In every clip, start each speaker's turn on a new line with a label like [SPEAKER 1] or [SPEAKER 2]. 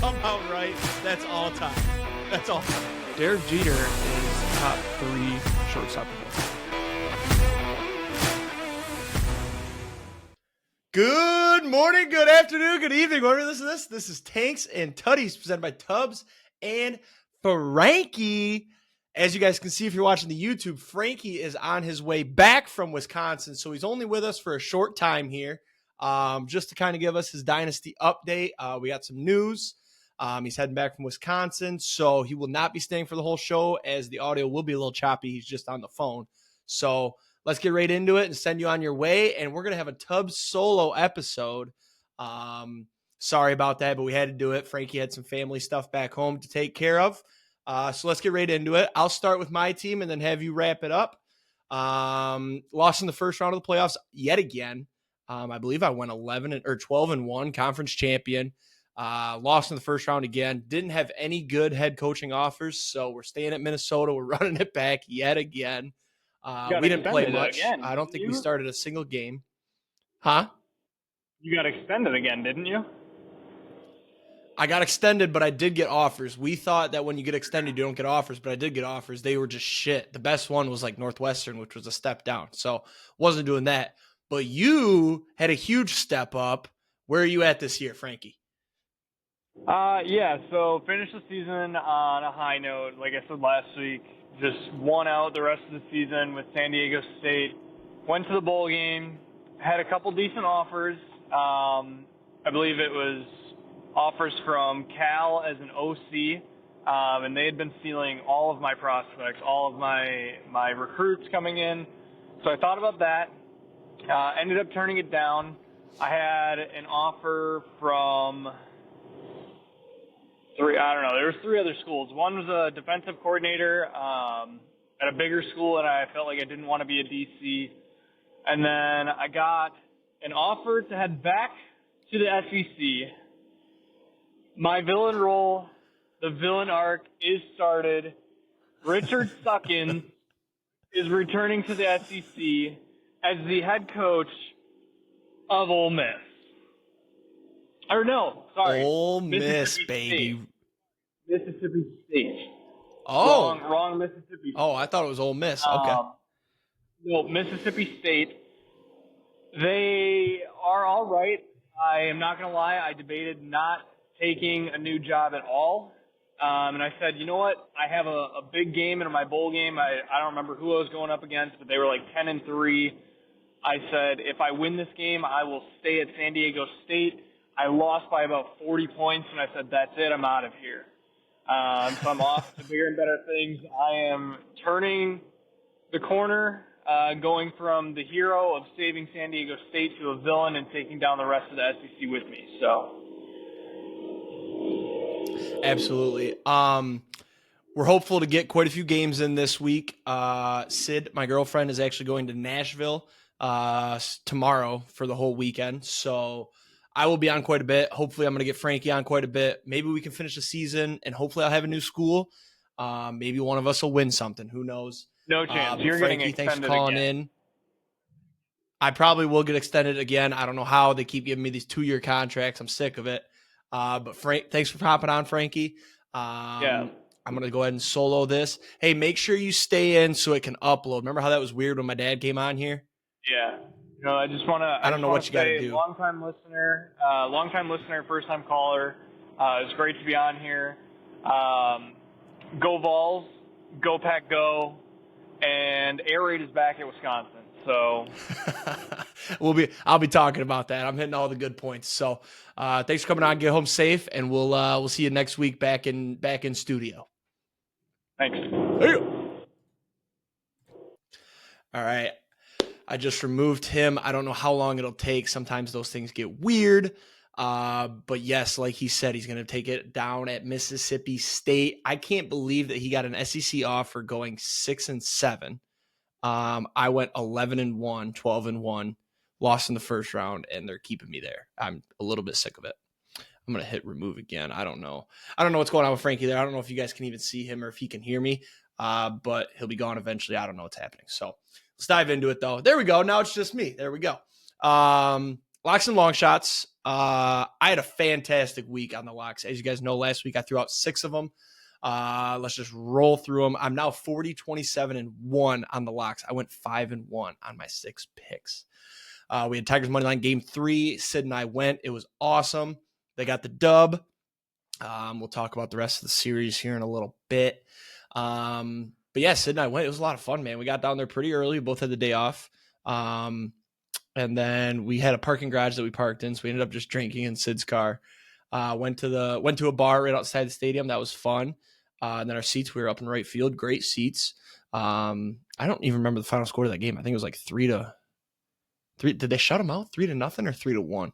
[SPEAKER 1] somehow right. That's all time. That's all time.
[SPEAKER 2] Derek Jeter is top 3 shortstop.
[SPEAKER 1] Good morning, good afternoon, good evening. Whenever you listen to this, this is Tanks and Tuddies presented by Tubbs and Franke. As you guys can see, if you're watching the YouTube, Franke is on his way back from Wisconsin. So he's only with us for a short time here, just to kind of give us his dynasty update. We got some news. He's heading back from Wisconsin, so he will not be staying for the whole show as the audio will be a little choppy. He's just on the phone. So let's get right into it and send you on your way. And we're going to have a Tubbs solo episode. Sorry about that, but we had to do it. Franke had some family stuff back home to take care of. So let's get right into it. I'll start with my team and then have you wrap it up. Lost in the first round of the playoffs yet again. I believe I went 12-1, conference champion. Lost in the first round again. Didn't have any good head coaching offers, so we're staying at Minnesota. We're running it back yet again. We didn't play much.
[SPEAKER 3] Again,
[SPEAKER 1] I don't think we started a single game. Huh?
[SPEAKER 3] You got extended again, didn't you?
[SPEAKER 1] I got extended, but I did get offers. We thought that when you get extended, you don't get offers, but I did get offers. They were just shit. The best one was like Northwestern, which was a step down. So wasn't doing that. But you had a huge step up. Where are you at this year, Franke?
[SPEAKER 3] So finished the season on a high note. Like I said last week, just won out the rest of the season with San Diego State. Went to the bowl game, had a couple decent offers. I believe it was offers from Cal as an OC, and they had been stealing all of my prospects, all of my recruits coming in. So I thought about that. Ended up turning it down. I had an offer from there was 3 other schools. One was a defensive coordinator at a bigger school, and I felt like I didn't want to be a DC. And then I got an offer to head back to the SEC. My villain role, the villain arc, is started. Richard Suckins is returning to the SEC as the head coach of Ole Miss. Or no, sorry.
[SPEAKER 1] Ole Miss, baby.
[SPEAKER 3] Mississippi State.
[SPEAKER 1] Oh.
[SPEAKER 3] Wrong Mississippi State.
[SPEAKER 1] Oh, I thought it was Ole Miss. Okay.
[SPEAKER 3] No, Mississippi State. They are all right. I am not going to lie. I debated not taking a new job at all. And I said, you know what? I have a big game in my bowl game. I don't remember who I was going up against, but they were like 10-3. I said, if I win this game, I will stay at San Diego State. I lost by about 40 points, and I said, that's it. I'm out of here. So I'm off to bigger and better things. I am turning the corner, going from the hero of saving San Diego State to a villain and taking down the rest of the SEC with me. So,
[SPEAKER 1] absolutely. We're hopeful to get quite a few games in this week. Sid, my girlfriend, is actually going to Nashville tomorrow for the whole weekend. So I will be on quite a bit. Hopefully I'm going to get Franke on quite a bit. Maybe we can finish the season and hopefully I'll have a new school. Maybe one of us will win something. Who knows?
[SPEAKER 3] No chance. You're
[SPEAKER 1] Franke,
[SPEAKER 3] getting
[SPEAKER 1] thanks for
[SPEAKER 3] extended
[SPEAKER 1] calling
[SPEAKER 3] again.
[SPEAKER 1] in. I probably will get extended again. I don't know how. They keep giving me these 2-year contracts. I'm sick of it. But thanks for hopping on, Franke.
[SPEAKER 3] Yeah.
[SPEAKER 1] I'm going to go ahead and solo this. Hey, make sure you stay in so it can upload. Remember how that was weird when my dad came on here?
[SPEAKER 3] Yeah. I just want to.
[SPEAKER 1] I don't know what you got to do.
[SPEAKER 3] Long-time listener, first-time caller. It's great to be on here. Go Vols, go Pack, go, and Air Raid is back at Wisconsin. So
[SPEAKER 1] I'll be talking about that. I'm hitting all the good points. So thanks for coming on. Get home safe, and we'll see you next week back in studio.
[SPEAKER 3] Thanks.
[SPEAKER 1] Hey. All right. I just removed him. I don't know how long it'll take. Sometimes those things get weird. But yes, like he said, he's going to take it down at Mississippi State. I can't believe that he got an SEC offer going 6-7. I went 11-1, 12-1, lost in the first round, and they're keeping me there. I'm a little bit sick of it. I'm going to hit remove again. I don't know what's going on with Franke there. I don't know if you guys can even see him or if he can hear me. But he'll be gone eventually. I don't know what's happening. So let's dive into it though. There we go. Now it's just me. There we go. A lot Locks and long shots. I had a fantastic week on the locks. As you guys know, last week I threw out 6 of them. Let's just roll through them. I'm now 40, 27, and 1 on the locks. I went 5 and 1 on my 6 picks. We had Tigers money line game 3. Sid and I went. It was awesome. They got the dub. We'll talk about the rest of the series here in a little bit. But yeah, Sid and I went. It was a lot of fun, man. We got down there pretty early. We both had the day off. And then we had a parking garage that we parked in, so we ended up just drinking in Sid's car. Went to a bar right outside the stadium. That was fun. And then our seats, we were up in right field. Great seats. I don't even remember the final score of that game. I think it was like 3-3. Did they shut them out? 3-0 or 3-1?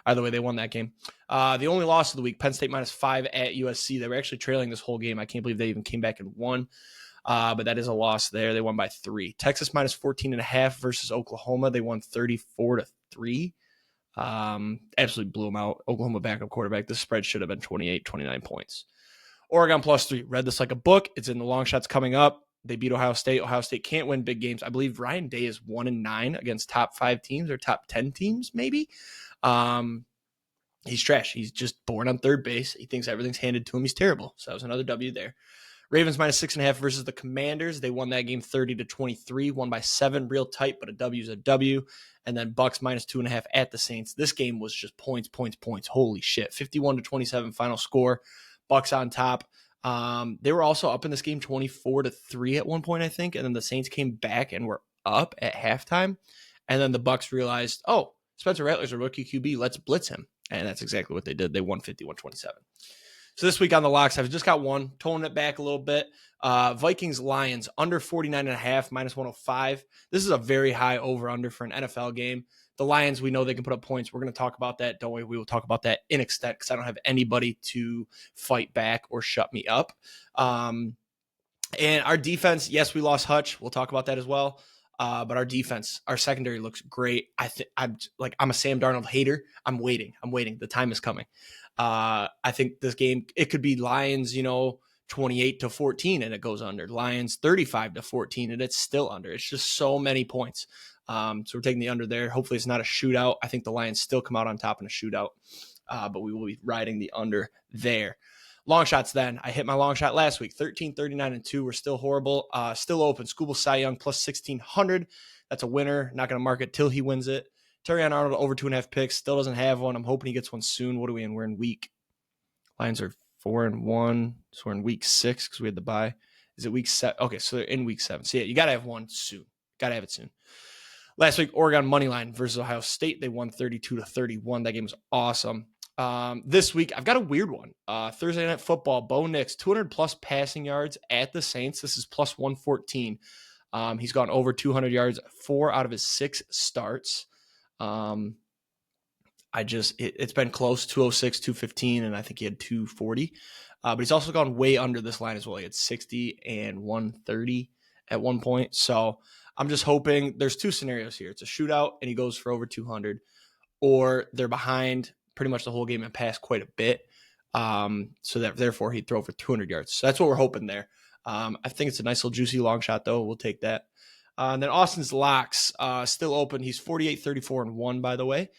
[SPEAKER 1] Either way, they won that game. The only loss of the week, Penn State -5 at USC. They were actually trailing this whole game. I can't believe they even came back and won. But that is a loss there. They won by 3. Texas -14.5 versus Oklahoma. They won 34-3. Absolutely blew them out. Oklahoma backup quarterback. This spread should have been 28, 29 points. Oregon +3. Read this like a book. It's in the long shots coming up. They beat Ohio State. Ohio State can't win big games. I believe Ryan Day is 1-9 against top 5 teams or top 10 teams, maybe. He's trash. He's just born on third base. He thinks everything's handed to him. He's terrible. So that was another W there. Ravens -6.5 versus the Commanders. They won that game 30-23, won by 7, real tight, but a W is a W. And then Bucks -2.5 at the Saints. This game was just points. Holy shit. 51-27 final score. Bucks on top. They were also up in this game 24-3 at one point, I think. And then the Saints came back and were up at halftime. And then the Bucks realized, oh, Spencer Rattler's a rookie QB. Let's blitz him. And that's exactly what they did. They won 51-27. So this week on the locks, I've just got one, toning it back a little bit. Vikings-Lions, under 49.5, -105. This is a very high over-under for an NFL game. The Lions, we know they can put up points. We're going to talk about that. Don't worry, we will talk about that in extent because I don't have anybody to fight back or shut me up. And our defense, yes, we lost Hutch. We'll talk about that as well. But our defense, our secondary looks great. I'm a Sam Darnold hater. I'm waiting. The time is coming. I think this game, it could be Lions, 28-14 and it goes under. Lions 35-14 and it's still under. It's just so many points. So we're taking the under there. Hopefully it's not a shootout. I think the Lions still come out on top in a shootout. But we will be riding the under there. Long shots then. I hit my long shot last week. 13, 39, and 2. We're still horrible. Still open. Scooble Cy Young +1,600. That's a winner. Not going to mark it till he wins it. Terrion Arnold over 2.5 picks. Still doesn't have one. I'm hoping he gets one soon. What are we in? We're in week. Lions are 4-1. So we're in week 6 because we had the bye. Is it week 7? Okay, so they're in week 7. So yeah, you got to have one soon. Got to have it soon. Last week, Oregon moneyline versus Ohio State. They won 32-31. That game was awesome. This week, I've got a weird one. Thursday Night Football, Bo Nix, 200-plus passing yards at the Saints. This is +114. He's gone over 200 yards 4 out of his 6 starts. It's been close, 206, 215, and I think he had 240. But he's also gone way under this line as well. He had 60 and 130 at one point. So I'm just hoping there's 2 scenarios here. It's a shootout and he goes for over 200, or they're behind pretty much the whole game and pass quite a bit. So that therefore he'd throw for 200 yards. So that's what we're hoping there. I think it's a nice little juicy long shot though. We'll take that. And then Austin's locks, still open. He's 48, 34, and 1, by the way.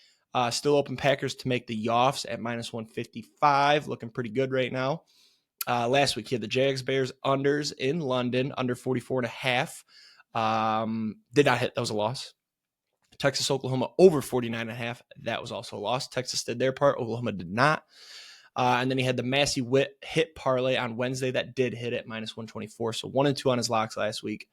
[SPEAKER 1] Still open Packers to make the Yoffs at -155. Looking pretty good right now. Last week, he had the Jags Bears unders in London, under 44.5. Did not hit. That was a loss. Texas, Oklahoma over 49.5. That was also a loss. Texas did their part. Oklahoma did not. And then he had the Massey Witt hit parlay on Wednesday. That did hit at -124. So 1 and 2 on his locks last week.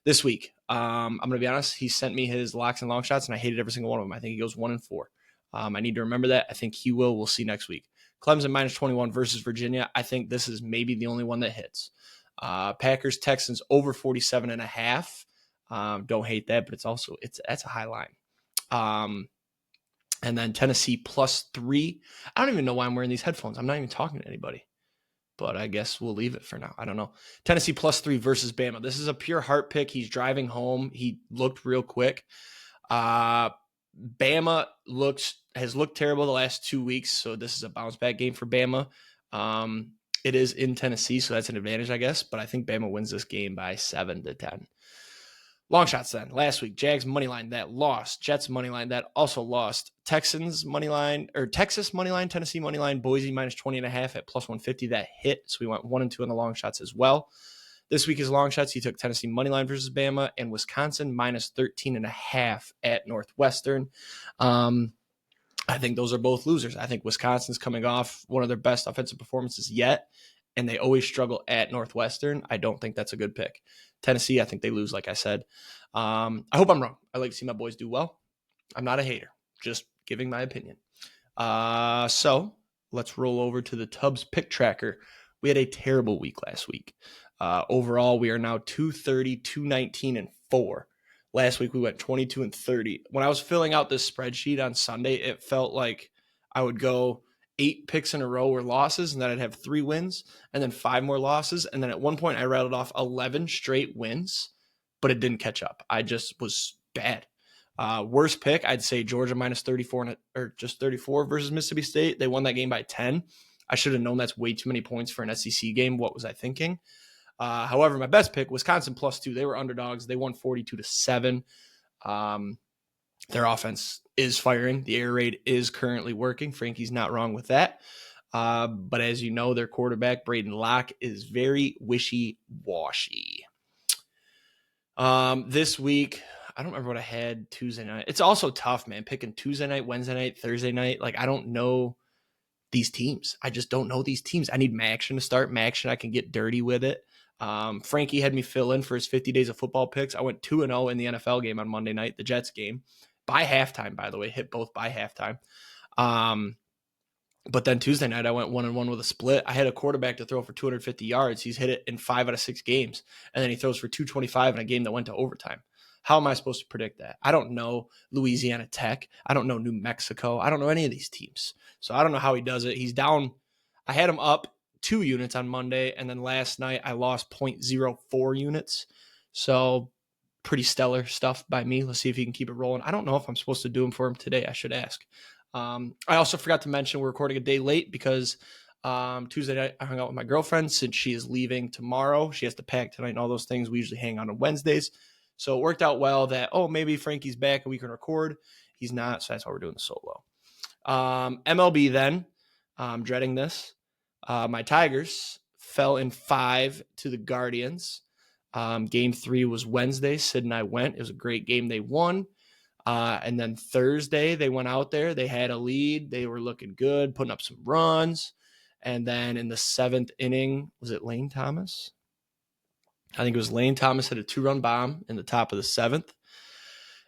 [SPEAKER 1] This week, I'm going to be honest, he sent me his locks and long shots, and I hated every single one of them. I think he goes 1 and 4. I need to remember that. I think he will. We'll see next week. Clemson -21 versus Virginia. I think this is maybe the only one that hits. Packers, Texans over 47.5. Don't hate that, but that's a high line. And then Tennessee +3. I don't even know why I'm wearing these headphones. I'm not even talking to anybody, but I guess we'll leave it for now. I don't know. Tennessee +3 versus Bama. This is a pure heart pick. He's driving home. He looked real quick. Bama has looked terrible the last 2 weeks, so this is a bounce back game for Bama. It is in Tennessee, so that's an advantage, I guess, but I think Bama wins this game by 7-10. Long shots then. Last week, Jags money line that lost. Jets money line that also lost. Texans money line, or Texas money line, Tennessee money line, Boise minus 20.5 at plus 150. That hit. So we went 1 and 2 on the long shots as well. This week is long shots. He took Tennessee money line versus Bama and Wisconsin minus 13.5 at Northwestern. I think those are both losers. I think Wisconsin's coming off one of their best offensive performances yet, and they always struggle at Northwestern. I don't think that's a good pick. Tennessee, I think they lose, like I said. I hope I'm wrong. I like to see my boys do well. I'm not a hater, just giving my opinion. So let's roll over to the Tubbs pick tracker. We had a terrible week last week. Overall, we are now 230, 219, and 4. Last week, we went 22 and 30. When I was filling out this spreadsheet on Sunday, it felt like I would go 8 picks in a row were losses, and then I'd have 3 wins, and then 5 more losses. And then at one point, I rattled off 11 straight wins, but it didn't catch up. I just was bad. Worst pick, I'd say Georgia minus 34 or just 34 versus Mississippi State. They won that game by 10. I should have known that's way too many points for an SEC game. What was I thinking? However, my best pick, Wisconsin plus 2. They were underdogs. They won 42-7. Their offense is firing. The air raid is currently working. Franke's not wrong with that. But as you know, their quarterback, Braden Locke, is very wishy-washy. This week, I don't remember what I had Tuesday night. It's also tough, man, picking Tuesday night, Wednesday night, Thursday night. Like, I don't know these teams. I just don't know these teams. I need Maction to start. Maction, I can get dirty with it. Franke had me fill in for his 50 days of football picks. I went 2-0 in the NFL game on Monday night, the Jets game, by halftime, by the way, hit both by halftime. But then Tuesday night, I went 1-1 with a split. I had a quarterback to throw for 250 yards. He's hit it in 5 out of 6 games. And then he throws for 225 in a game that went to overtime. How am I supposed to predict that? I don't know Louisiana Tech. I don't know New Mexico. I don't know any of these teams. So I don't know how he does it. He's down. I had him up 2 units on Monday, and then last night I lost 0.04 units. So pretty stellar stuff by me. Let's see if he can keep it rolling. I don't know if I'm supposed to do him for him today. I should ask. I also forgot to mention we're recording a day late because Tuesday night I hung out with my girlfriend since she is leaving tomorrow. She has to pack tonight and all those things. We usually hang out on Wednesdays. So it worked out well that, maybe Franke's back and we can record. He's not, so that's why we're doing the solo. MLB then, I'm dreading this. My Tigers fell in 5 to the Guardians. Game 3 was Wednesday. Sid and I went. It was a great game. They won. And then Thursday, they went out there. They had a lead. They were looking good, putting up some runs. And then in the 7th inning, was it Lane Thomas? I think it was Lane Thomas hit a 2-run bomb in the top of the 7th.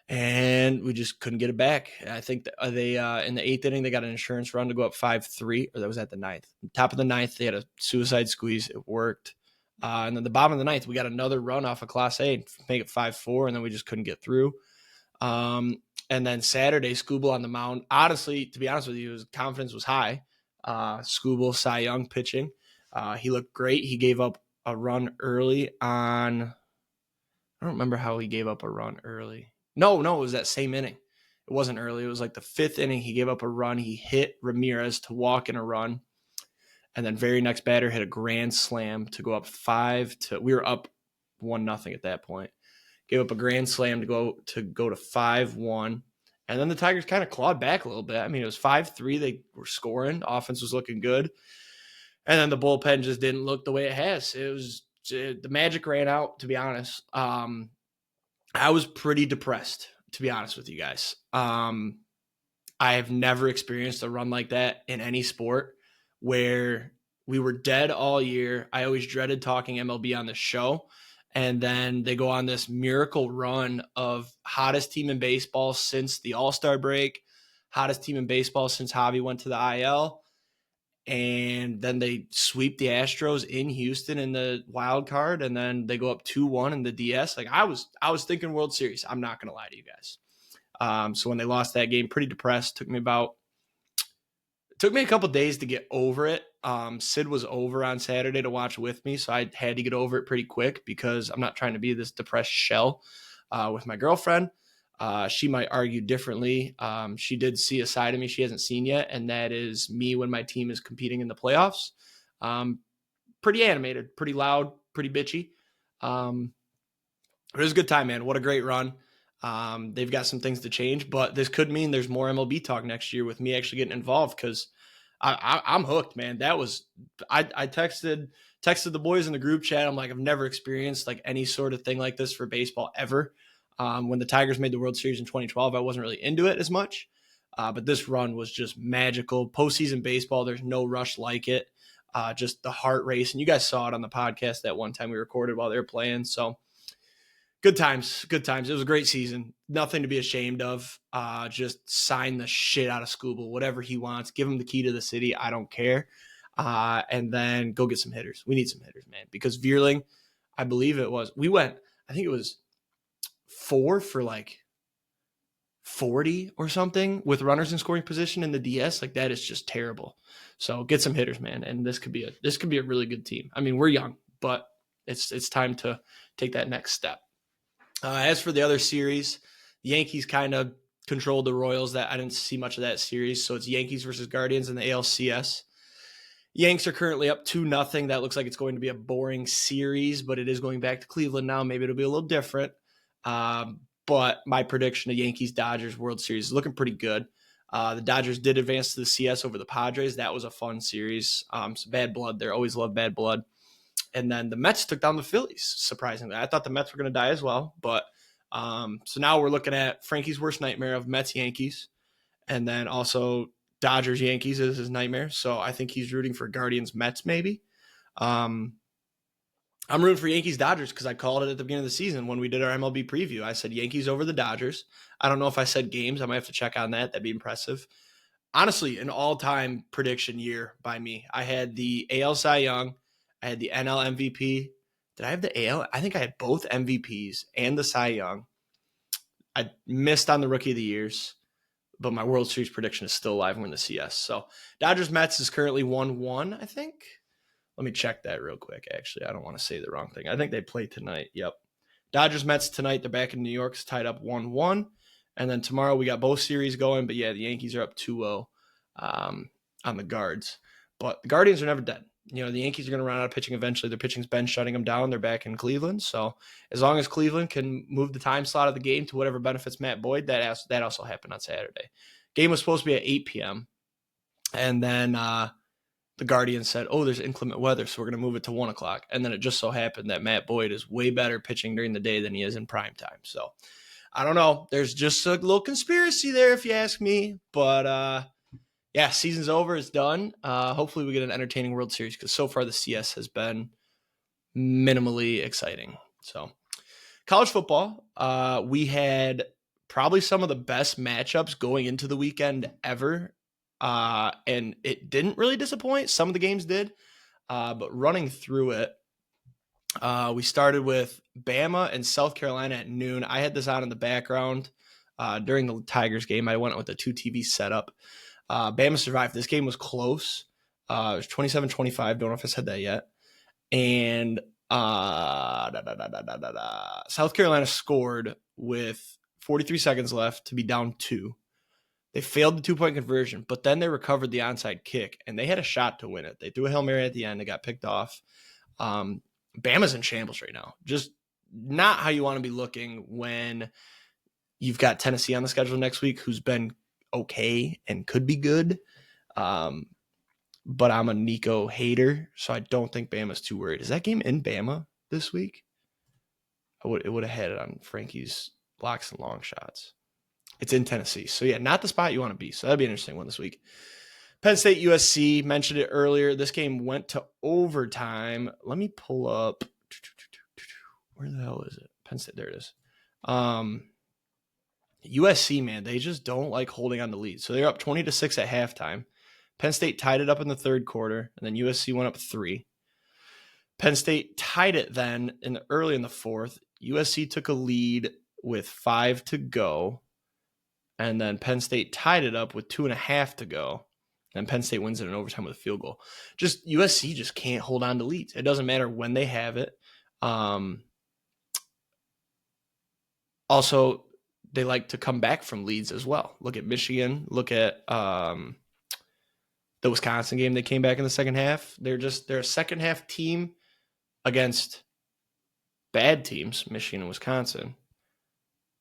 [SPEAKER 1] And we just couldn't get it back. I think that they in the 8th inning, they got an insurance run to go up 5-3, or that was at the 9th. Top of the 9th, they had a suicide squeeze. It worked. And then the bottom of the 9th, we got another run off of Class A, make it 5-4, and then we just couldn't get through. And then Saturday, Scooble on the mound. Honestly, to be honest with you, his confidence was high. Scooble, Cy Young pitching. He looked great. He gave up a run early on. I don't remember how he gave up a run early. No, it was that same inning. It wasn't early. It was like the 5th inning. He gave up a run. He hit Ramirez to walk in a run. And then very next batter hit a grand slam to go up 5-2. We were up 1-0 at that point. Gave up a grand slam to go to 5-1. And then the Tigers kind of clawed back a little bit. I mean, it was 5-3. They were scoring. Offense was looking good. And then the bullpen just didn't look the way it has. The magic ran out, to be honest. I was pretty depressed, to be honest with you guys. I have never experienced a run like that in any sport where we were dead all year. I always dreaded talking MLB on this show. And then they go on this miracle run of hottest team in baseball since the All-Star break, hottest team in baseball since Javi went to the IL. And then they sweep the Astros in Houston in the wild card, and then they go up 2-1 in the DS. Like I was thinking World Series. I'm not gonna lie to you guys. So when they lost that game, pretty depressed. Took me a couple days to get over it. Sid was over on Saturday to watch with me, so I had to get over it pretty quick because I'm not trying to be this depressed shell with my girlfriend. She might argue differently. She did see a side of me she hasn't seen yet, and that is me when my team is competing in the playoffs. Pretty animated, pretty loud, pretty bitchy. It was a good time, man. What a great run. They've got some things to change, but this could mean there's more MLB talk next year with me actually getting involved because I'm hooked, man. That was I texted the boys in the group chat. I'm like, I've never experienced like any sort of thing like this for baseball ever. When the Tigers made the World Series in 2012, I wasn't really into it as much, but this run was just magical. Postseason baseball, there's no rush like it. Just the heart race, and you guys saw it on the podcast that one time we recorded while they were playing. So good times, good times. It was a great season. Nothing to be ashamed of. Just sign the shit out of Scooble, whatever he wants. Give him the key to the city. I don't care. And then go get some hitters. We need some hitters, man. Because Vierling, I believe it was, I think it was 4 for like 40 or something with runners in scoring position in the DS. Like that is just terrible. So get some hitters, man. And this could be a really good team. I mean, we're young, but it's time to take that next step. As for the other series, the Yankees kind of controlled the Royals. That I didn't see much of that series. So it's Yankees versus Guardians in the ALCS. Yanks are currently up 2-0. That looks like it's going to be a boring series, but it is going back to Cleveland now. Maybe it'll be a little different. But my prediction of Yankees-Dodgers World Series is looking pretty good. The Dodgers did advance to the CS over the Padres. That was a fun series. Some bad blood there. Always love bad blood. And then the Mets took down the Phillies, surprisingly. I thought the Mets were going to die as well. But so now we're looking at Franke's worst nightmare of Mets-Yankees. And then also Dodgers-Yankees is his nightmare. So I think he's rooting for Guardians-Mets maybe. I'm rooting for Yankees-Dodgers because I called it at the beginning of the season when we did our MLB preview. I said Yankees over the Dodgers. I don't know if I said games. I might have to check on that. That'd be impressive. Honestly, an all-time prediction year by me. I had the AL Cy Young. I had the NL MVP. Did I have the AL? I think I had both MVPs and the Cy Young. I missed on the Rookie of the Years, but my World Series prediction is still alive. We're in the CS. So Dodgers-Mets is currently 1-1, I think. Let me check that real quick, actually. I don't want to say the wrong thing. I think they play tonight. Yep. Dodgers-Mets tonight. They're back in New York. It's tied up 1-1. And then tomorrow we got both series going. But, yeah, the Yankees are up 2-0 on the Guards. But the Guardians are never dead. You know, the Yankees are going to run out of pitching eventually. Their pitching's been shutting them down. They're back in Cleveland. So as long as Cleveland can move the time slot of the game to whatever benefits Matt Boyd, that also happened on Saturday. Game was supposed to be at 8 p.m. And then the Guardians said, there's inclement weather, so we're going to move it to 1 o'clock. And then it just so happened that Matt Boyd is way better pitching during the day than he is in prime time. So I don't know. There's just a little conspiracy there, if you ask me. But yeah, season's over. It's done. Hopefully we get an entertaining World Series because so far the CS has been minimally exciting. So college football, we had probably some of the best matchups going into the weekend ever. And it didn't really disappoint. Some of the games did. But running through it, we started with Bama and South Carolina at noon. I had this on in the background during the Tigers game. I went with the 2 TV setup. Bama survived. This game was close. It was 27-25. Don't know if I said that yet. And South Carolina scored with 43 seconds left to be down 2. They failed the 2-point conversion, but then they recovered the onside kick, and they had a shot to win it. They threw a Hail Mary at the end. They got picked off. Bama's in shambles right now. Just not how you want to be looking when you've got Tennessee on the schedule next week, who's been okay and could be good. But I'm a Nico hater, so I don't think Bama's too worried. Is that game in Bama this week? It would have had it on Franke's locks and long shots. It's in Tennessee. So, yeah, not the spot you want to be. So, that'd be an interesting one this week. Penn State USC, mentioned it earlier. This game went to overtime. Let me pull up. Where the hell is it? Penn State. There it is. USC, man, they just don't like holding on to lead. So, they're up 20-6 at halftime. Penn State tied it up in the third quarter, and then USC went up 3. Penn State tied it then early in the fourth. USC took a lead with 5 to go. And then Penn State tied it up with 2.5 to go. And Penn State wins it in overtime with a field goal. Just USC just can't hold on to leads. It doesn't matter when they have it. Also, they like to come back from leads as well. Look at Michigan. Look at the Wisconsin game. They came back in the second half. They're a second half team against bad teams, Michigan and Wisconsin,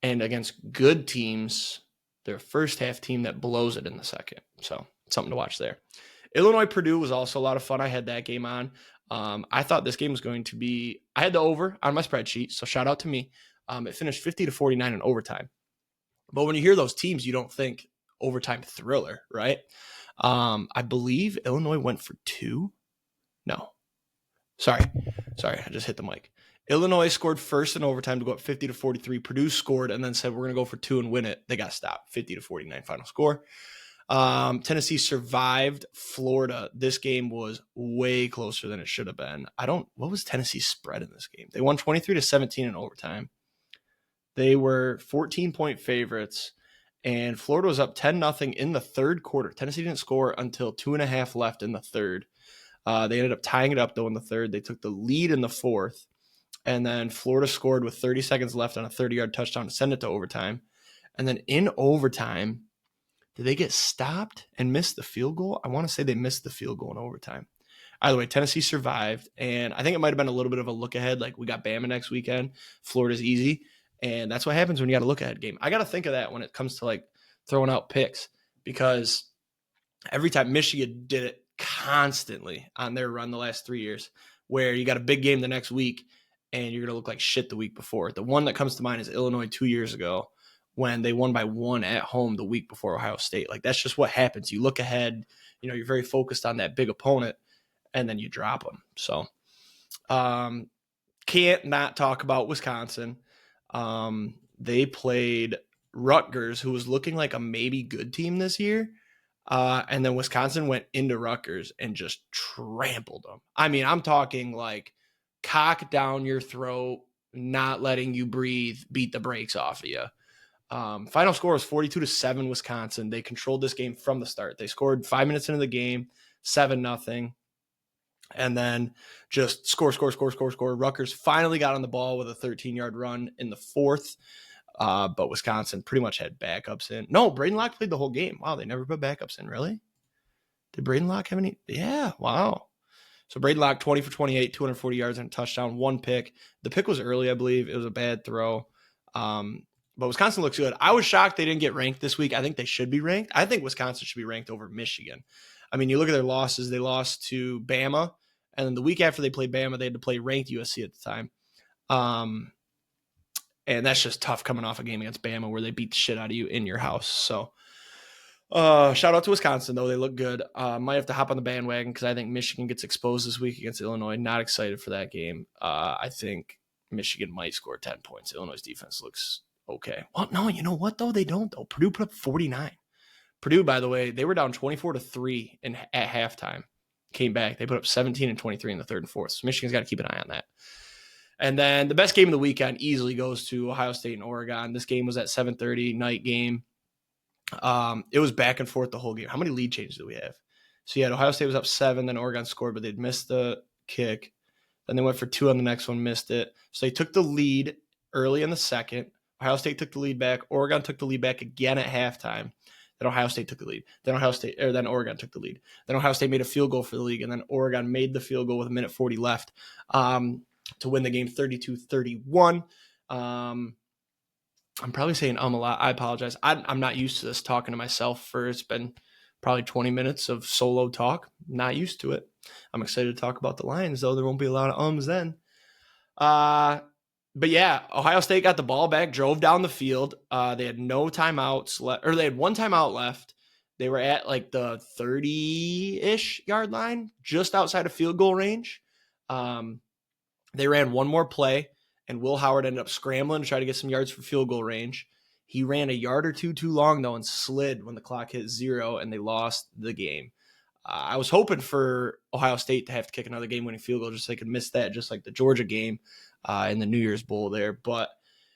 [SPEAKER 1] and against good teams, they're a first half team that blows it in the second. So something to watch there. Illinois Purdue was also a lot of fun. I had that game on. I thought this game was going to be, I had the over on my spreadsheet, so shout out to me. It finished 50-49 in overtime. But when you hear those teams, you don't think overtime thriller, right? I believe Illinois went for 2. No. Sorry, I just hit the mic. Illinois scored first in overtime to go up 50-43. Purdue scored and then said, we're going to go for 2 and win it. They got stopped, 50-49 final score. Tennessee survived Florida. This game was way closer than it should have been. What was Tennessee's spread in this game? They won 23-17 in overtime. They were 14-point favorites, and Florida was up 10-0 in the third quarter. Tennessee didn't score until 2.5 left in the third. They ended up tying it up, though, in the third. They took the lead in the fourth, and then Florida scored with 30 seconds left on a 30-yard touchdown to send it to overtime. And then in overtime, did they get stopped and miss the field goal? I want to say they missed the field goal in overtime. Either way, Tennessee survived, and I think it might have been a little bit of a look ahead. Like, we got Bama next weekend. Florida's easy, and that's what happens when you got a look ahead game. I got to think of that when it comes to, like, throwing out picks, because every time Michigan did it constantly on their run the last 3 years, where you got a big game the next week and you're going to look like shit the week before. The one that comes to mind is Illinois 2 years ago when they won by 1 at home the week before Ohio State. Like, that's just what happens. You look ahead, you're very focused on that big opponent, and then you drop them. So can't not talk about Wisconsin. They played Rutgers, who was looking like a maybe good team this year. And then Wisconsin went into Rutgers and just trampled them. I mean, I'm talking like cock down your throat, not letting you breathe, beat the brakes off of you. Final score was 42-7 Wisconsin. They controlled this game from the start. They scored 5 minutes into the game, 7-0. And then just score. Rutgers finally got on the ball with a 13-yard run in the fourth. But Wisconsin pretty much had backups in. No, Braden Locke played the whole game. Wow, they never put backups in, really? Did Braden Locke have any? Yeah, wow. So Braden Locke, 20 for 28, 240 yards and a touchdown, 1 pick. The pick was early, I believe. It was a bad throw. But Wisconsin looks good. I was shocked they didn't get ranked this week. I think they should be ranked. I think Wisconsin should be ranked over Michigan. I mean, you look at their losses. They lost to Bama, and then the week after they played Bama, they had to play ranked USC at the time. And that's just tough coming off a game against Bama where they beat the shit out of you in your house. So shout out to Wisconsin, though. They look good. Might have to hop on the bandwagon because I think Michigan gets exposed this week against Illinois. Not excited for that game. I think Michigan might score 10 points. Illinois' defense looks okay. Well, no, you know what, though? They don't, though. Purdue put up 49. Purdue, by the way, they were down 24-3 at halftime. Came back. They put up 17 and 23 in the third and fourth. So Michigan's got to keep an eye on that. And then the best game of the weekend easily goes to Ohio State and Oregon. This game was at 7:30 night game. It was back and forth the whole game. How many lead changes do we have? So, Ohio State was up 7, then Oregon scored, but they'd missed the kick. Then they went for 2 on the next one, missed it. So they took the lead early in the second. Ohio State took the lead back. Oregon took the lead back again at halftime. Then Ohio State took the lead. Then Oregon took the lead. Then Ohio State made a field goal for the league, and then Oregon made the field goal with 1:40 left. To win the game 32-31. I'm probably saying a lot. I apologize. I'm not used to this talking to myself it's been probably 20 minutes of solo talk. Not used to it. I'm excited to talk about the Lions, though. There won't be a lot of ums then. But yeah, Ohio State got the ball back, drove down the field. They had no timeouts left, or they had 1 timeout left. They were at like the 30-ish yard line, just outside of field goal range. They ran 1 more play, and Will Howard ended up scrambling to try to get some yards for field goal range. He ran a yard or two too long, though, and slid when the clock hit 0, and they lost the game. I was hoping for Ohio State to have to kick another game-winning field goal just so they could miss that, just like the Georgia game in the New Year's Bowl there. But,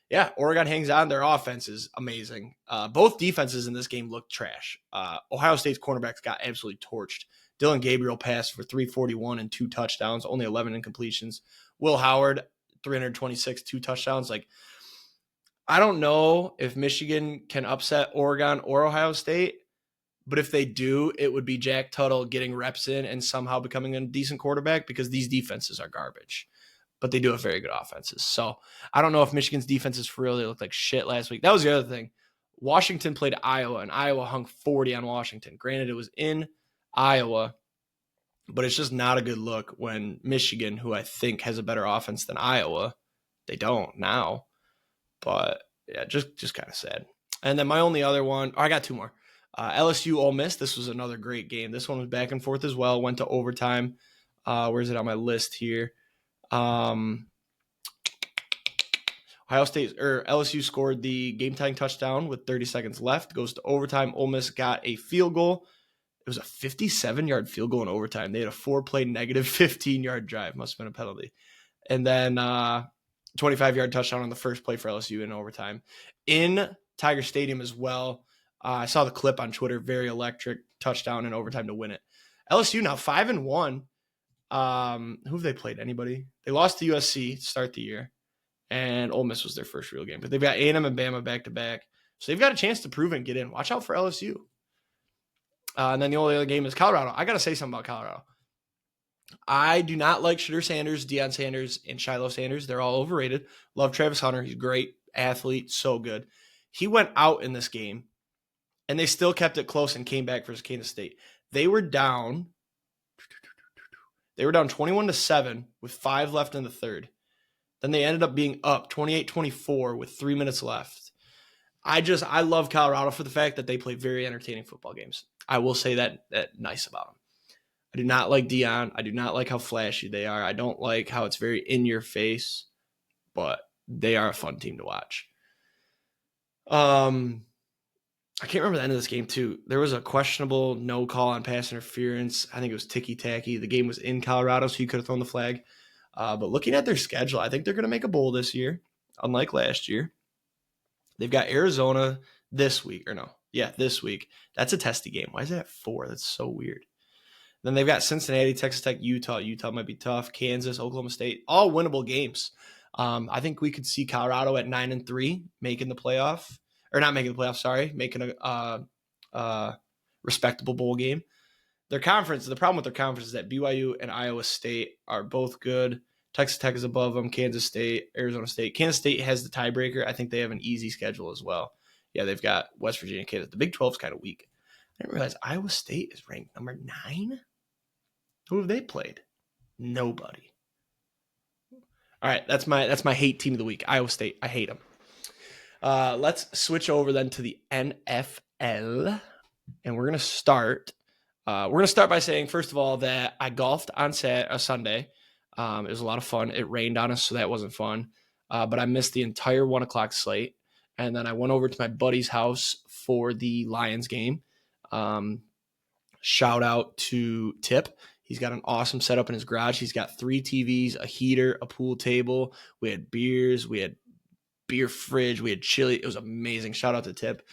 [SPEAKER 1] yeah, Oregon hangs on. Their offense is amazing. Both defenses in this game looked trash. Ohio State's cornerbacks got absolutely torched. Dylan Gabriel passed for 341 and 2 touchdowns, only 11 incompletions. Will Howard, 326, 2 touchdowns. Like, I don't know if Michigan can upset Oregon or Ohio State, but if they do, it would be Jack Tuttle getting reps in and somehow becoming a decent quarterback because these defenses are garbage. but they do have very good offenses. So I don't know if Michigan's defense is for real. They looked like shit last week. That was the other thing. Washington played Iowa, and Iowa hung 40 on Washington. Granted, it was in Iowa, but it's just not a good look when Michigan, who I think has a better offense than Iowa, they don't now. But yeah, just kind of sad. And then my only other one, I got two more. LSU Ole Miss. This was another great game. This one was back and forth as well. Went to overtime. Where's it on my list here? Ohio State or LSU scored the game-tying touchdown with 30 seconds left. Goes to overtime. Ole Miss got a field goal. It was a 57-yard field goal in overtime. They had a 4-play negative 15-yard drive. Must have been a penalty. And then 25-yard touchdown on the first play for LSU in overtime. In Tiger Stadium as well. I saw the clip on Twitter. Very electric touchdown in overtime to win it. LSU now 5-1. Who have they played? Anybody? They lost to USC to start the year. And Ole Miss was their first real game. But they've got A&M and Bama back-to-back. So they've got a chance to prove and get in. Watch out for LSU. And then the only other game is Colorado. I got to say something about Colorado. I do not like Shedeur Sanders, Deion Sanders, and Shiloh Sanders. They're all overrated. Love Travis Hunter. He's a great athlete. So good. He went out in this game, and they still kept it close and came back versus Kansas State. They were down 21-7 with 5 left in the third. Then they ended up being up 28-24 with 3 minutes left. I love Colorado for the fact that they play very entertaining football games. I will say that nice about them. I do not like Deion. I do not like how flashy they are. I don't like how it's very in your face, but they are a fun team to watch. I can't remember the end of this game too. There was a questionable no call on pass interference. I think it was ticky-tacky. The game was in Colorado, so you could have thrown the flag. But looking at their schedule, I think they're going to make a bowl this year, unlike last year. They've got Arizona this week. This week. That's a testy game. Why is it at 4? That's so weird. Then they've got Cincinnati, Texas Tech, Utah. Utah might be tough. Kansas, Oklahoma State. All winnable games. I think we could see Colorado at 9-3 making the playoff. Or not making the playoff, sorry. Making a respectable bowl game. Their conference, the problem with their conference is that BYU and Iowa State are both good. Texas Tech is above them. Kansas State, Arizona State. Kansas State has the tiebreaker. I think they have an easy schedule as well. Yeah, they've got West Virginia, Kansas. The Big 12 is kind of weak. I didn't realize Iowa State is ranked number 9. Who have they played? Nobody. All right, that's my hate team of the week. Iowa State. I hate them. Let's switch over then to the NFL, and we're gonna start. By saying, first of all, that I golfed on Sunday. It was a lot of fun. It rained on us, so that wasn't fun. But I missed the entire 1 o'clock slate. And then I went over to my buddy's house for the Lions game. Shout out to Tip. He's got an awesome setup in his garage. He's got 3 TVs, a heater, a pool table. We had beers. We had beer fridge. We had chili. It was amazing. Shout out to Tip.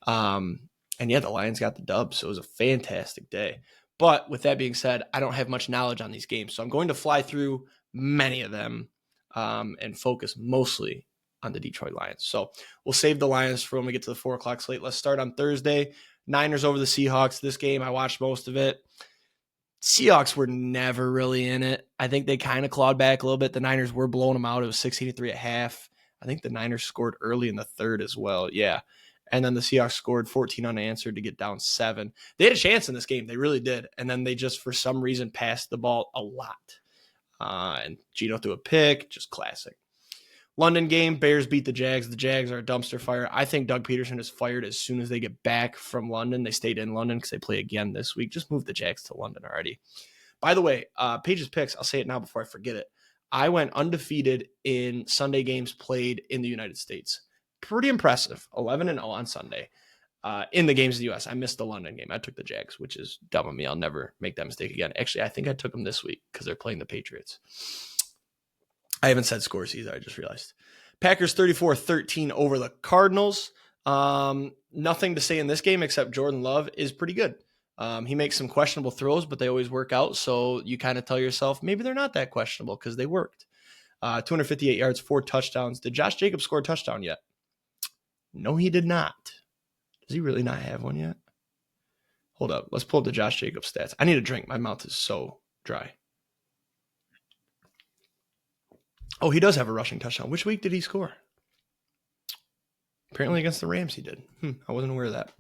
[SPEAKER 1] And yeah, the Lions got the dub, so it was a fantastic day. But with that being said, I don't have much knowledge on these games, so I'm going to fly through many of them and focus mostly on the Detroit Lions. So we'll save the Lions for when we get to the 4 o'clock slate. Let's start on Thursday. Niners over the Seahawks. This game, I watched most of it. Seahawks were never really in it. I think they kind of clawed back a little bit. The Niners were blowing them out. It was 16-3 at half. I think the Niners scored early in the third as well. Yeah. And then the Seahawks scored 14 unanswered to get down 7. They had a chance in this game. They really did. And then they just, for some reason, passed the ball a lot. And Gino threw a pick. Just classic. London game, Bears beat the Jags. The Jags are a dumpster fire. I think Doug Peterson is fired as soon as they get back from London. They stayed in London because they play again this week. Just move the Jags to London already. By the way, Paige's picks, I'll say it now before I forget it. I went undefeated in Sunday games played in the United States. Pretty impressive. 11-0 on Sunday in the games in the U.S. I missed the London game. I took the Jags, which is dumb of me. I'll never make that mistake again. Actually, I think I took them this week because they're playing the Patriots. I haven't said scores either. I just realized. Packers 34-13 over the Cardinals. Nothing to say in this game except Jordan Love is pretty good. He makes some questionable throws, but they always work out. So you kind of tell yourself, maybe they're not that questionable because they worked. 258 yards, 4 touchdowns. Did Josh Jacobs score a touchdown yet? No, he did not. Does he really not have one yet? Hold up. Let's pull up the Josh Jacobs stats. I need a drink. My mouth is so dry. Oh, he does have a rushing touchdown. Which week did he score? Apparently against the Rams he did. I wasn't aware of that.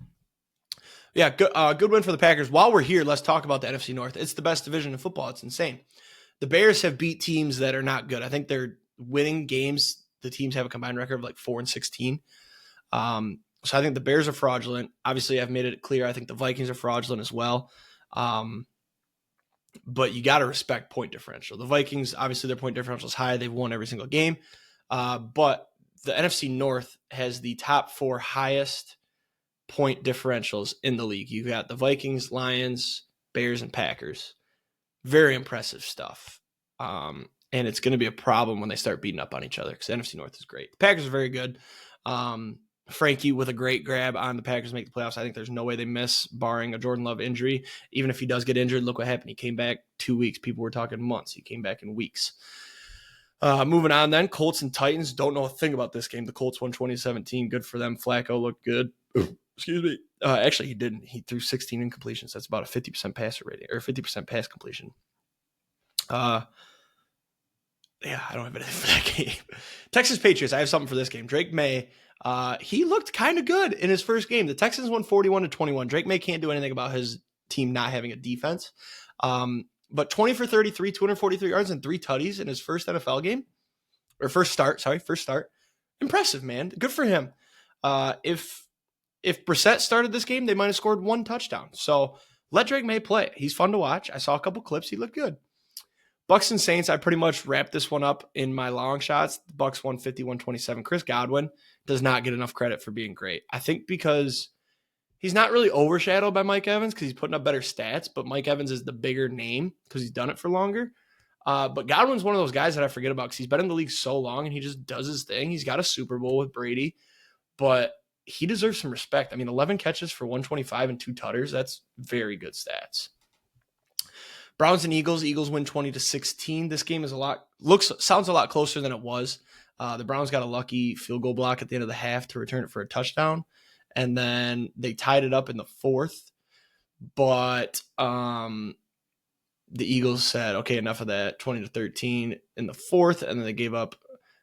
[SPEAKER 1] Yeah, good win for the Packers. While we're here, let's talk about the NFC North. It's the best division in football. It's insane. The Bears have beat teams that are not good. I think they're winning games. The teams have a combined record of like 4-16. So I think the Bears are fraudulent. Obviously, I've made it clear. I think the Vikings are fraudulent as well. But you got to respect point differential. The Vikings, obviously, their point differential is high. They've won every single game. But the NFC North has the top 4 highest point differentials in the league. You got the Vikings, Lions, Bears, and Packers. Very impressive stuff. And it's going to be a problem when they start beating up on each other because the NFC North is great. The Packers are very good. Franke with a great grab on the Packers to make the playoffs. I think there's no way they miss, barring a Jordan Love injury. Even if he does get injured, look what happened. He came back 2 weeks. People were talking months. He came back in weeks. Moving on then, Colts and Titans. Don't know a thing about this game. The Colts won 2017. Good for them. Flacco looked good. Excuse me. Actually, he didn't. He threw 16 incompletions. That's about a 50% passer rating or 50% pass completion. Yeah, I don't have anything for that game. Texas Patriots. I have something for this game. Drake May. He looked kind of good in his first game. The Texans won 41-21. Drake May can't do anything about his team not having a defense. But 20 for 33, 243 yards and 3 tutties in his first NFL game. Or first start. Impressive, man. Good for him. If Brissett started this game, they might have scored 1 touchdown. So let Drake May play. He's fun to watch. I saw a couple clips. He looked good. Bucks and Saints, I pretty much wrapped this one up in my long shots. The Bucks won 51-27. Chris Godwin does not get enough credit for being great. I think because he's not really overshadowed by Mike Evans because he's putting up better stats, but Mike Evans is the bigger name because he's done it for longer. But Godwin's one of those guys that I forget about because he's been in the league so long and he just does his thing. He's got a Super Bowl with Brady, but he deserves some respect. I mean, 11 catches for 125 and 2 tutters. That's very good stats. Browns and Eagles. Eagles win 20-16. This game is sounds a lot closer than it was. The Browns got a lucky field goal block at the end of the half to return it for a touchdown. And then they tied it up in the 4th. But the Eagles said, okay, enough of that, 20-13 in the 4th. And then they gave up.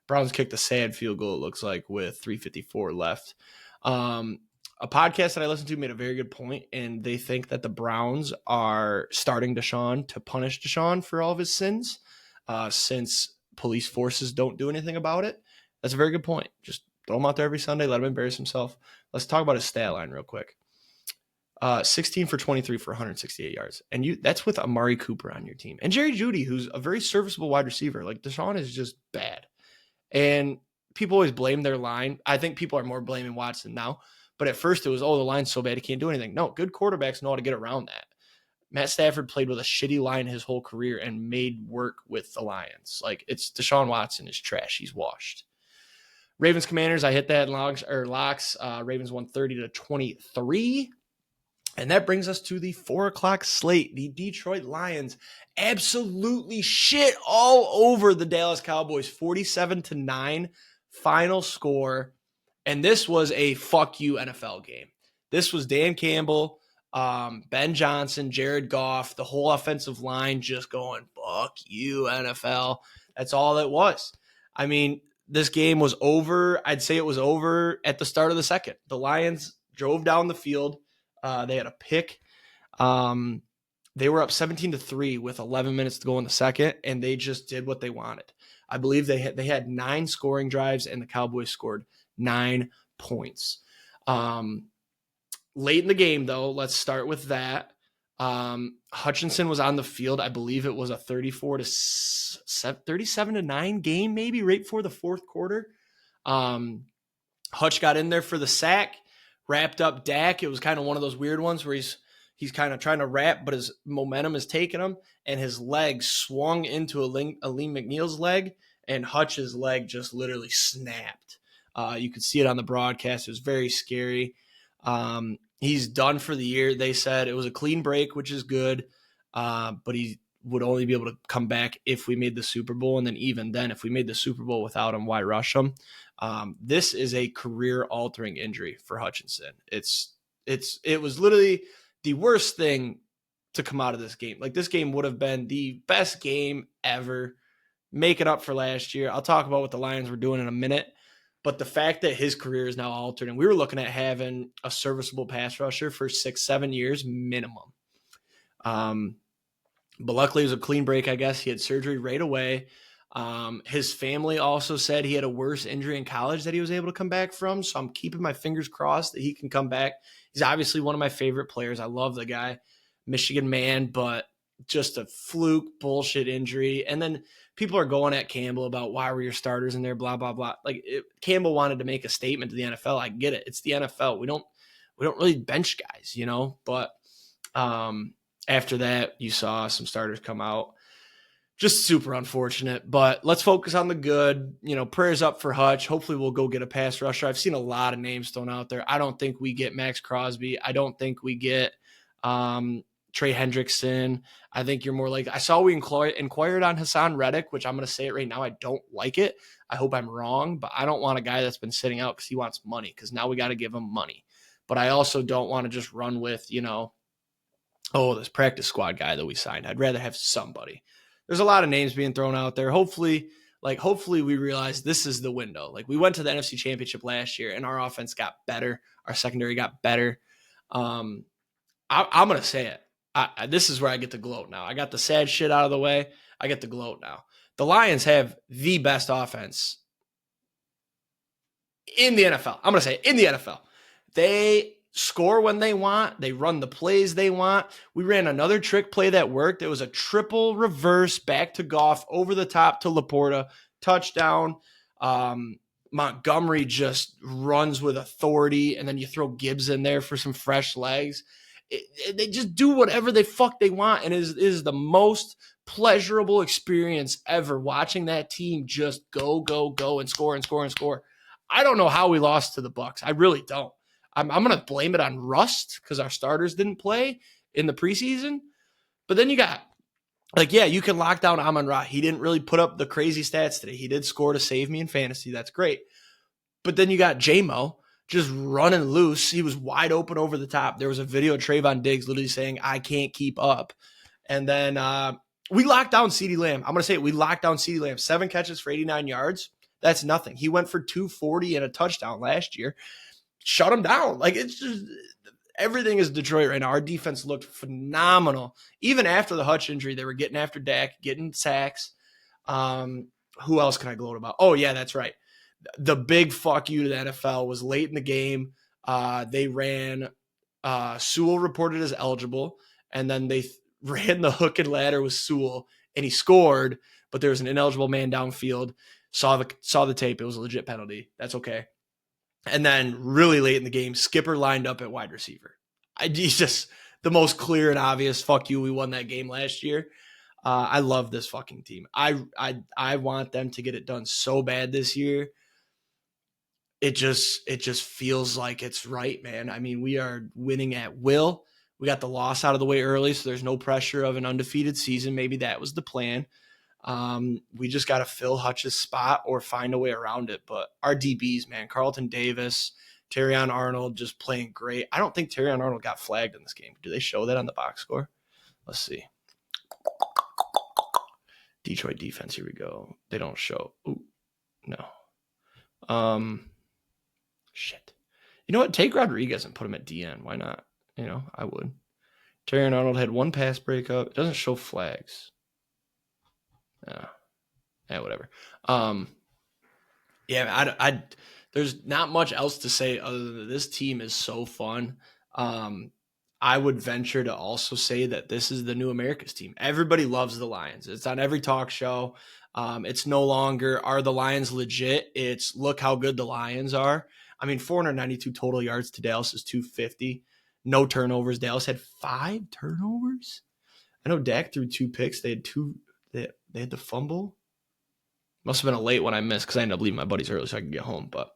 [SPEAKER 1] Browns kicked a sad field goal, it looks like, with 3:54 left. A podcast that I listened to made a very good point, and they think that the Browns are starting Deshaun to punish Deshaun for all of his sins since police forces don't do anything about it. That's a very good point. Just throw him out there every Sunday, let him embarrass himself. Let's talk about his stat line real quick. 16 for 23 for 168 yards. And that's with Amari Cooper on your team. And Jerry Jeudy, who's a very serviceable wide receiver. Like, Deshaun is just bad. And people always blame their line. I think people are more blaming Watson now. But at first it was, the line's so bad he can't do anything. No, good quarterbacks know how to get around that. Matt Stafford played with a shitty line his whole career and made work with the Lions. Like, it's Deshaun Watson is trash. He's washed. Ravens Commanders, I hit that in locks. Ravens won 30-23. And that brings us to the 4:00 slate. The Detroit Lions absolutely shit all over the Dallas Cowboys. 47-9 final score. And this was a fuck you NFL game. This was Dan Campbell, Ben Johnson, Jared Goff, the whole offensive line just going, fuck you, NFL. That's all it was. I mean, this game was over. I'd say it was over at the start of the second. The Lions drove down the field. They had a pick. They were up 17-3 with 11 minutes to go in the second, and they just did what they wanted. I believe they had 9 scoring drives, and the Cowboys scored 9 points. Late in the game, though, let's start with that. Hutchinson was on the field. I believe it was a 37-9 game, maybe right before the 4th quarter. Hutch got in there for the sack, wrapped up Dak. It was kind of one of those weird ones where he's kind of trying to wrap, but his momentum is taking him, and his leg swung into Aleem McNeil's leg, and Hutch's leg just literally snapped. You could see it on the broadcast. It was very scary. He's done for the year. They said it was a clean break, which is good, but he would only be able to come back if we made the Super Bowl. And then even then, if we made the Super Bowl without him, why rush him? This is a career-altering injury for Hutchinson. It was literally the worst thing to come out of this game. Like, this game would have been the best game ever. make it up for last year. I'll talk about what the Lions were doing in a minute. But the fact that his career is now altered, and we were looking at having a serviceable pass rusher for 6-7 years minimum. But luckily it was a clean break, I guess. He had surgery right away. His family also said he had a worse injury in college that he was able to come back from. So I'm keeping my fingers crossed that he can come back. He's obviously one of my favorite players. I love the guy, Michigan man, but just a fluke bullshit injury. And then people are going at Campbell about why were your starters in there, blah, blah, blah. Campbell wanted to make a statement to the NFL. I get it. It's the NFL. We don't really bench guys, but after that, you saw some starters come out. Just super unfortunate, but let's focus on the good. Prayers up for Hutch. Hopefully we'll go get a pass rusher. I've seen a lot of names thrown out there. I don't think we get Max Crosby. I don't think we get Trey Hendrickson. I think you're more like, I saw we inquired on Hassan Reddick, which I'm going to say it right now. I don't like it. I hope I'm wrong, but I don't want a guy that's been sitting out because he wants money, because now we got to give him money. But I also don't want to just run with, this practice squad guy that we signed. I'd rather have somebody. There's a lot of names being thrown out there. Hopefully we realize this is the window. Like, we went to the NFC Championship last year and our offense got better. Our secondary got better. I'm going to say it. This is where I get to gloat now. I got the sad shit out of the way. I get to gloat now. The Lions have the best offense in the NFL. I'm going to say it, in the NFL. They score when they want. They run the plays they want. We ran another trick play that worked. It was a triple reverse back to Goff, over the top to Laporta, touchdown. Montgomery just runs with authority, and then you throw Gibbs in there for some fresh legs. They just do whatever the fuck they want, and it is the most pleasurable experience ever, watching that team just go, and score, and score, and score. I don't know how we lost to the Bucs. I really don't. I'm going to blame it on rust because our starters didn't play in the preseason. But then you got, you can lock down Amon-Ra. He didn't really put up the crazy stats today. He did score to save me in fantasy. That's great. But then you got J-Mo just running loose. He was wide open over the top. There was a video of Trayvon Diggs literally saying, I can't keep up. And then we locked down CeeDee Lamb. I'm going to say it. We locked down CeeDee Lamb. 7 catches for 89 yards. That's nothing. He went for 240 and a touchdown last year. Shut him down. It's just, everything is Detroit right now. Our defense looked phenomenal. Even after the Hutch injury, they were getting after Dak, getting sacks. Who else can I gloat about? Oh, yeah, that's right. The big fuck you to the NFL was late in the game. They ran Sewell reported as eligible, and then they ran the hook and ladder with Sewell, and he scored, but there was an ineligible man downfield. Saw the tape. It was a legit penalty. That's okay. And then really late in the game, Skipper lined up at wide receiver. He's just the most clear and obvious fuck you. We won that game last year. I love this fucking team. I want them to get it done so bad this year. It just feels like it's right, man. I mean, we are winning at will. We got the loss out of the way early, so there's no pressure of an undefeated season. Maybe that was the plan. We just got to fill Hutch's spot or find a way around it. But our DBs, man, Carlton Davis, Terrion Arnold just playing great. I don't think Terrion Arnold got flagged in this game. Do they show that on the box score? Let's see. Detroit defense. Here we go. They don't show. Ooh, no. Shit. You know what? Take Rodriguez and put him at DN. Why not? I would. Terrion Arnold had 1 pass breakup. It doesn't show flags. Whatever. There's not much else to say other than this team is so fun. I would venture to also say that this is the new America's team. Everybody loves the Lions. It's on every talk show. It's no longer, are the Lions legit? It's, look how good the Lions are. I mean, 492 total yards to Dallas' 250. No turnovers. Dallas had 5 turnovers. I know Dak threw 2 picks. They had 2. They had the fumble. Must have been a late one I missed because I ended up leaving my buddies early so I could get home. But,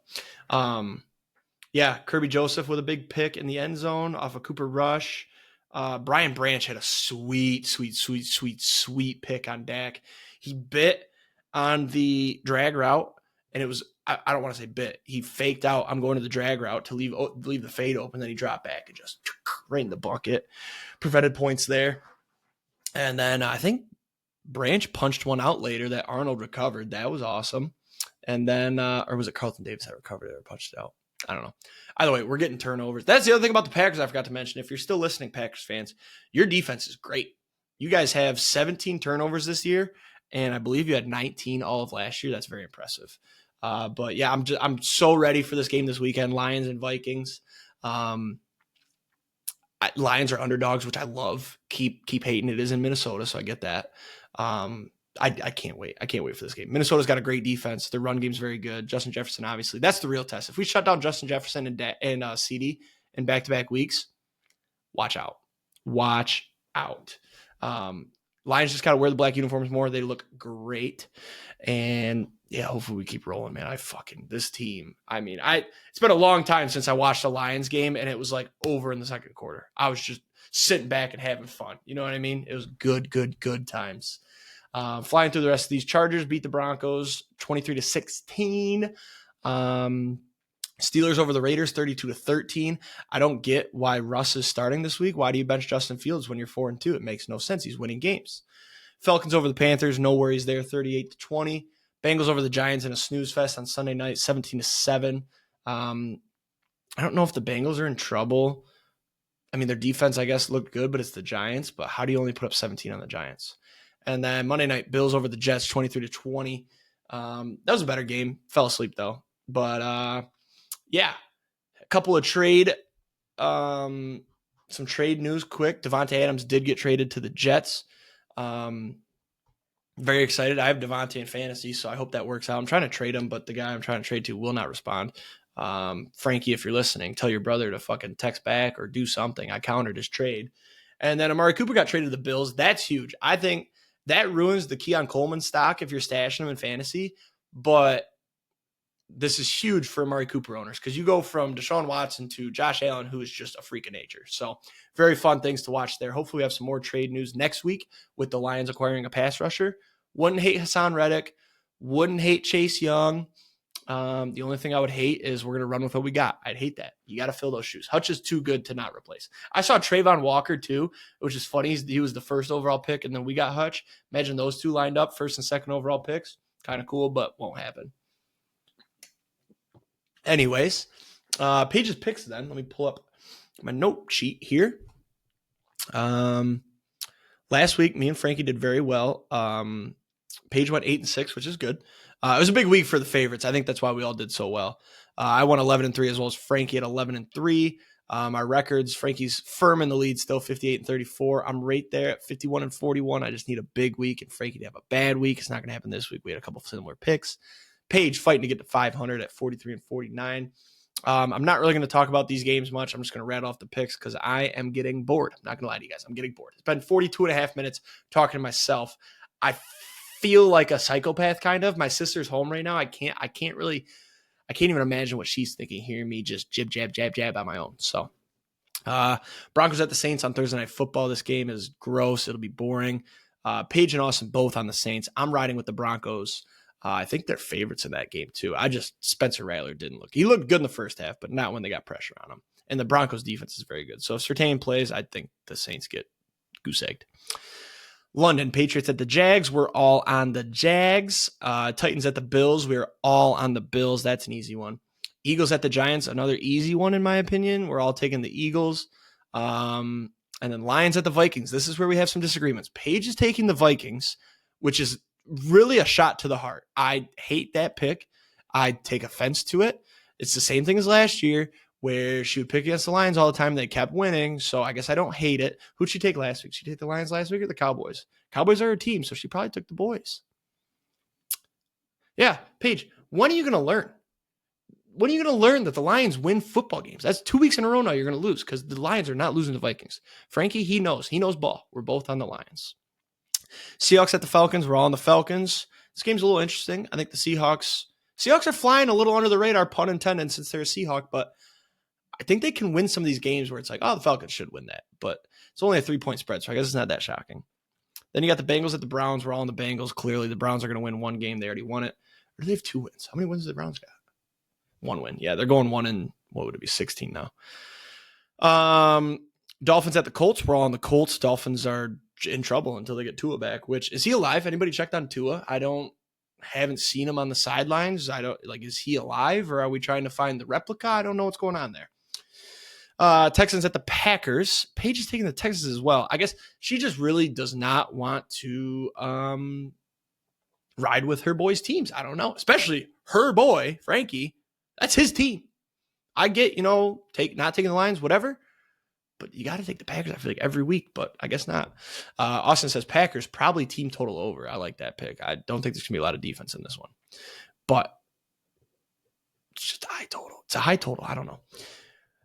[SPEAKER 1] Kirby Joseph with a big pick in the end zone off a Cooper Rush. Brian Branch had a sweet pick on Dak. He bit on the drag route, and it was, I don't want to say bit. He faked out, I'm going to the drag route to leave the fade open. Then he dropped back and just right in the bucket. Prevented points there. And then I think Branch punched one out later that Arnold recovered. That was awesome. And then, or was it Carlton Davis that recovered it or punched it out? I don't know. Either way, we're getting turnovers. That's the other thing about the Packers I forgot to mention. If you're still listening, Packers fans, your defense is great. You guys have 17 turnovers this year, and I believe you had 19 all of last year. That's very impressive. But yeah, I'm so ready for this game this weekend. Lions and Vikings. Lions are underdogs, which I love. Keep hating it is in Minnesota, so I get that. I can't wait. I can't wait for this game. Minnesota's got a great defense. Their run game's very good. Justin Jefferson, obviously, that's the real test. If we shut down Justin Jefferson and CD in back-to-back weeks, watch out. Watch out. Lions just got to wear the black uniforms more. They look great. And yeah, hopefully we keep rolling, man. This team. I mean, it's been a long time since I watched a Lions game and it was like over in the second quarter. I was just sitting back and having fun. You know what I mean? It was good times. Flying through the rest of these. Chargers beat the Broncos 23-16. Steelers over the Raiders 32-13. I don't get why Russ is starting this week. Why do you bench Justin Fields when you're 4-2? It makes no sense. He's winning games. Falcons over the Panthers, no worries there, 38-20. Bengals over the Giants in a snooze fest on Sunday night, 17-7. I don't know if the Bengals are in trouble. I mean, their defense, I guess, looked good, but it's the Giants. But how do you only put up 17 on the Giants? And then Monday night, Bills over the Jets, 23-20. That was a better game. Fell asleep, though. But, yeah, a couple of some trade news quick. Devontae Adams did get traded to the Jets. Very excited. I have Devontae in fantasy, so I hope that works out. I'm trying to trade him, but the guy I'm trying to trade to will not respond. Franke, if you're listening, tell your brother to fucking text back or do something. I countered his trade. And then Amari Cooper got traded to the Bills. That's huge. I think that ruins the Keon Coleman stock if you're stashing him in fantasy. But this is huge for Amari Cooper owners because you go from Deshaun Watson to Josh Allen, who is just a freak of nature. So very fun things to watch there. Hopefully we have some more trade news next week with the Lions acquiring a pass rusher. Wouldn't hate Hassan Reddick. Wouldn't hate Chase Young. The only thing I would hate is we're going to run with what we got. I'd hate that. You got to fill those shoes. Hutch is too good to not replace. I saw Trayvon Walker too, which is funny. He was the first overall pick, and then we got Hutch. Imagine those two lined up, first and second overall picks. Kind of cool, but won't happen. Anyways, Paige's picks then. Let me pull up my note sheet here. Last week, me and Frankie did very well. Paige went 8-6, which is good. It was a big week for the favorites. I think that's why we all did so well. I won 11-3 as well as Frankie at 11-3. My records, Frankie's firm in the lead still, 58-34. I'm right there at 51-41. I just need a big week and Frankie to have a bad week. It's not going to happen this week. We had a couple of similar picks. Paige fighting to get to 500 at 43-49. I'm not really going to talk about these games much. I'm just going to rattle off the picks because I am getting bored. I'm not going to lie to you guys. I'm getting bored. It's been 42 and a half minutes talking to myself. I feel like a psychopath kind of. My sister's home right now. I can't even imagine what she's thinking, hearing me just jib, jab, jab, jab on my own. So Broncos at the Saints on Thursday Night Football. This game is gross. It'll be boring. Paige and Austin both on the Saints. I'm riding with the Broncos. I think they're favorites in that game too. Spencer Rattler he looked good in the first half, but not when they got pressure on him. And the Broncos defense is very good. So if Surtain plays, I think the Saints get goose egged. London, Patriots at the Jags. We're all on the Jags. Titans at the Bills. We're all on the Bills. That's an easy one. Eagles at the Giants. Another easy one in my opinion. We're all taking the Eagles. And then Lions at the Vikings. This is where we have some disagreements. Paige is taking the Vikings, which is really a shot to the heart. I hate that pick. I take offense to it. It's the same thing as last year where she would pick against the Lions all the time. They kept winning, so I guess I don't hate it. Who'd she take last week? She take the Lions last week or the Cowboys? Cowboys are her team, so she probably took the boys. Yeah, Paige, when are you going to learn? When are you going to learn that the Lions win football games? That's 2 weeks in a row now you're going to lose because the Lions are not losing to Vikings. Frankie, he knows. He knows ball. We're both on the Lions. Seahawks at the Falcons. We're all on the Falcons. This game's a little interesting. I think the Seahawks are flying a little under the radar, pun intended, since they're a Seahawk, but I think they can win some of these games where it's like, oh, the Falcons should win that, but it's only a 3-point spread, so I guess it's not that shocking. Then you got the Bengals at the Browns. We're all on the Bengals. Clearly, the Browns are going to win one game. They already won it. Or do they have 2 wins? How many wins do the Browns got? 1 win. Yeah, they're going 1 in, what would it be, 16 now. Dolphins at the Colts. We're all on the Colts. Dolphins are in trouble until they get Tua back. Which, is he alive? Anybody checked on Tua? Haven't seen him on the sidelines. Is he alive, or are we trying to find the replica? I don't know what's going on there. Texans at the Packers. Paige is taking the Texans as well. I guess she just really does not want to ride with her boys' teams. I don't know, especially her boy, Franke. That's his team. I get, not taking the Lions, whatever, but you got to take the Packers, I feel like, every week, but I guess not. Austin says Packers, probably team total over. I like that pick. I don't think there's going to be a lot of defense in this one, but it's just a high total. It's a high total. I don't know.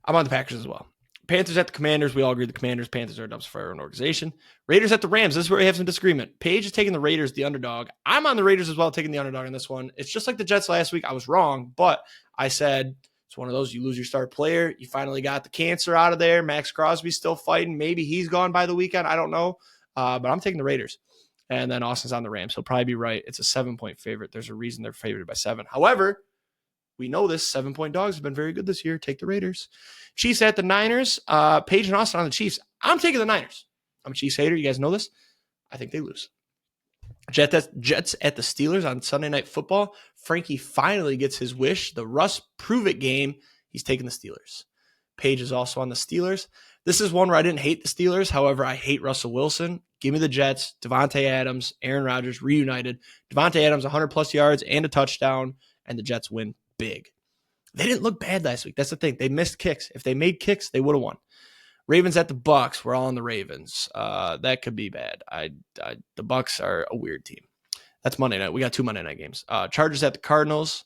[SPEAKER 1] I'm on the Packers as well. Panthers at the Commanders. We all agree the Commanders. Panthers are a dumpster fire organization. Raiders at the Rams. This is where we have some disagreement. Paige is taking the Raiders, the underdog. I'm on the Raiders as well, taking the underdog in this one. It's just like the Jets last week. I was wrong, but I said it's one of those, you lose your star player. You finally got the cancer out of there. Max Crosby's still fighting. Maybe he's gone by the weekend. I don't know. But I'm taking the Raiders. And then Austin's on the Rams. He'll probably be right. It's a 7-point favorite. There's a reason they're favored by 7. However, we know this. 7-point dogs have been very good this year. Take the Raiders. Chiefs at the Niners. Paige and Austin on the Chiefs. I'm taking the Niners. I'm a Chiefs hater. You guys know this. I think they lose. Jets at the Steelers on Sunday Night Football. Franke finally gets his wish. The Russ Prove-It game. He's taking the Steelers. Paige is also on the Steelers. This is one where I didn't hate the Steelers. However, I hate Russell Wilson. Give me the Jets. Devontae Adams, Aaron Rodgers reunited. Devontae Adams 100-plus yards and a touchdown, and the Jets win big. They didn't look bad last week. That's the thing. They missed kicks. If they made kicks, they would have won. Ravens at the Bucks. We're all on the Ravens. That could be bad. The Bucks are a weird team. That's Monday night. We got 2 Monday night games. Chargers at the Cardinals.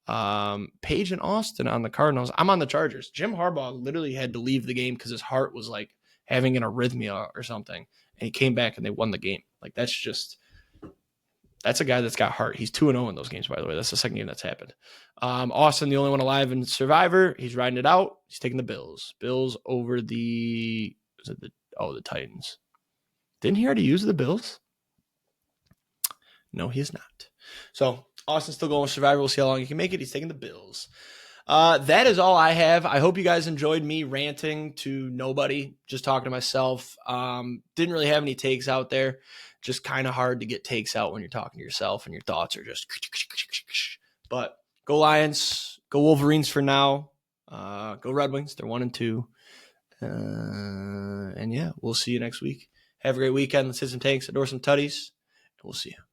[SPEAKER 1] Paige and Austin on the Cardinals. I'm on the Chargers. Jim Harbaugh literally had to leave the game because his heart was like having an arrhythmia or something. And he came back and they won the game. Like, that's a guy that's got heart. He's 2-0 in those games, by the way. That's the second game that's happened. Austin, the only one alive in Survivor. He's riding it out. He's taking the Bills. Bills over the Titans. Didn't he already use the Bills? No, he is not. So Austin's still going with Survivor. We'll see how long he can make it. He's taking the Bills. That is all I have. I hope you guys enjoyed me ranting to nobody, just talking to myself. Didn't really have any takes out there. Just kind of hard to get takes out when you're talking to yourself and your thoughts are just. But go Lions, go Wolverines for now. Go Red Wings. They're 1-2. And yeah, we'll see you next week. Have a great weekend. Let's hit some tanks, adore some tutties, and we'll see you.